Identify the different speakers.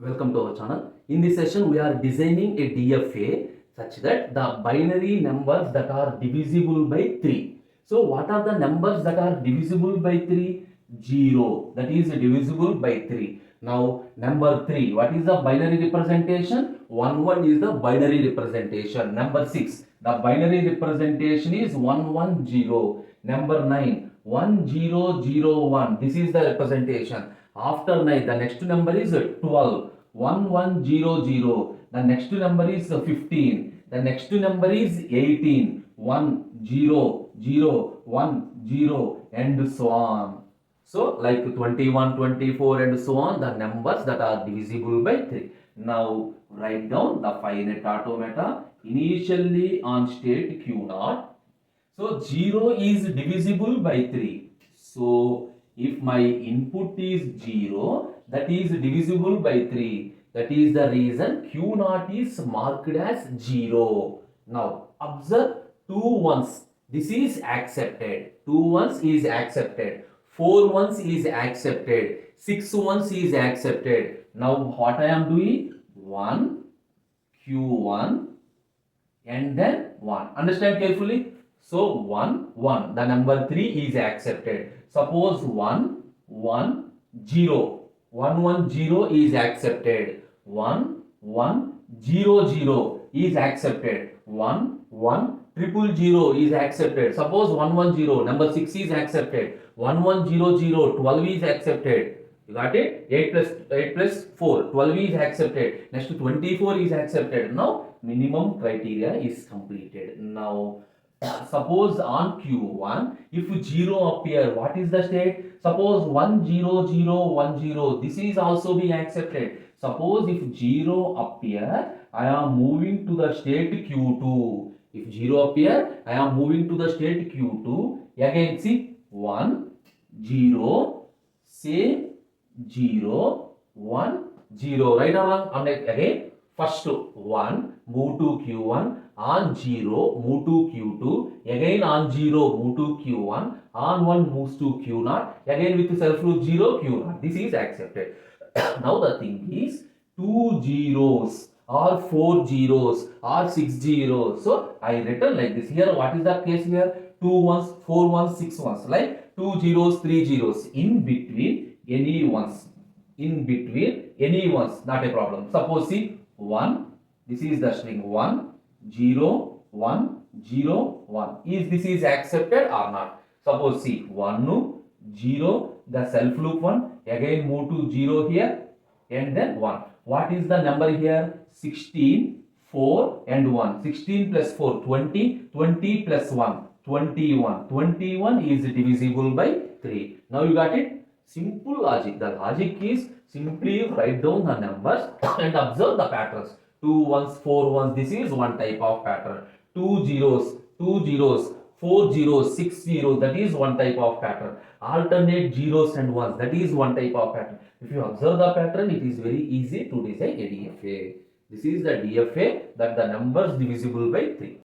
Speaker 1: Welcome to our channel. In this session, we are designing a DFA such that the binary numbers that are divisible by 3. So, what are the numbers that are divisible by 3? 0. That is divisible by 3. Now, number 3. What is the binary representation? 1, 1 is the binary representation. Number 6. The binary representation is 1, 1, 0. Number 9. 1, 0, 0, 1. This is the representation. After 9, the next number is 12. 1, 1, 0, 0. The next number is 15. The next number is 18. 1, 0, 0, 1, 0, and so on. So, like 21, 24, and so on, the numbers that are divisible by 3. Now, write down the finite automata initially on state Q0. So, 0 is divisible by 3. So, if my input is 0, that is divisible by 3. That is the reason Q0 is marked as 0. Now, observe 2 ones. This is accepted. 2 ones is accepted. 4 ones is accepted. 6 ones is accepted. Now, what I am doing? 1, Q1, and then 1. Understand carefully? So, 1, 1. The number 3 is accepted. Suppose 1, 1, 0. 1, 1, 0 is accepted. 1, 1, 0, 0 is accepted. 1, 1, 0, 0 is accepted. Suppose 1, 1, 0. Number 6 is accepted. 1, 1, 0, 0. 12 is accepted. You got it? 8 plus 4. 12 is accepted. Next 24 is accepted. Now, minimum criteria is completed. Now, suppose on Q1, if 0 appear, what is the state? Suppose 1, 0, 0, 1, 0. This is also being accepted. Suppose if 0 appear, I am moving to the state Q2. If 0 appear, I am moving to the state Q2. Again, see 1, 0, say 0, 1, 0. Right or wrong? And again, first 1, move to Q1. On 0, move to Q2. Again on 0, move to Q1. On 1, moves to Q0. Again with self-loop 0, Q0. This is accepted. Now the thing is 2 zeros or 4 zeros or 6 zeros. So I written like this. Here what is the case here? 2 ones, 4 ones, 6 ones. Like 2 zeros, 3 zeros. In between any ones. In between any ones. Not a problem. Suppose see 1. This is the string 1. 0, 1, 0, 1. This is accepted or not? Suppose see 1, 0, the self loop 1. Again move to 0 here and then 1. What is the number here? 16, 4 and 1. 16 plus 4, 20. 20 plus 1, 21. 21 is divisible by 3. Now you got it? Simple logic. The logic is simply write down the numbers and observe the patterns. 2 ones, 4 ones, this is one type of pattern. 2 zeros, 2 zeros, 4 zeros, 6 zeros, that is one type of pattern. Alternate zeros and ones, that is one type of pattern. If you observe the pattern, it is very easy to design a DFA. This is the DFA that the numbers divisible by 3.